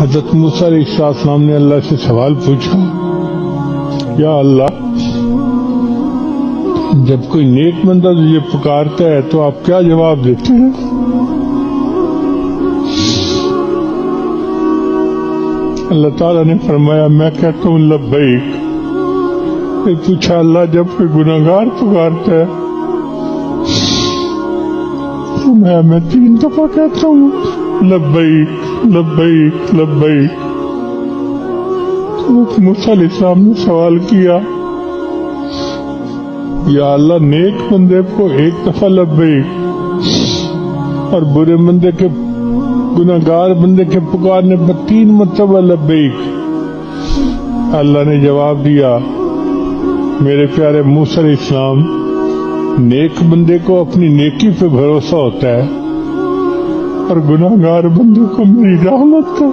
حضرت موسیٰ علیہ السلام نے اللہ سے سوال پوچھا، یا اللہ، جب کوئی نیک بندہ تجھے پکارتا ہے تو آپ کیا جواب دیتے ہیں؟ اللہ تعالیٰ نے فرمایا، میں کہتا ہوں لبیک۔ پھر پوچھا، اللہ جب کوئی گناہگار پکارتا ہے تو میں 3 دفعہ کہتا ہوں لبیک لبیک لبیک۔ تو موسیٰ علیہ السلام نے سوال کیا، یا اللہ، نیک بندے کو 1 دفعہ لبیک اور برے بندے کے، گناہگار بندے کے پکارنے پر 3 مرتبہ لبیک۔ اللہ نے جواب دیا، میرے پیارے موسیٰ علیہ السلام، نیک بندے کو اپنی نیکی پہ بھروسہ ہوتا ہے اور گناہگار بندے کو میری رحمت کا۔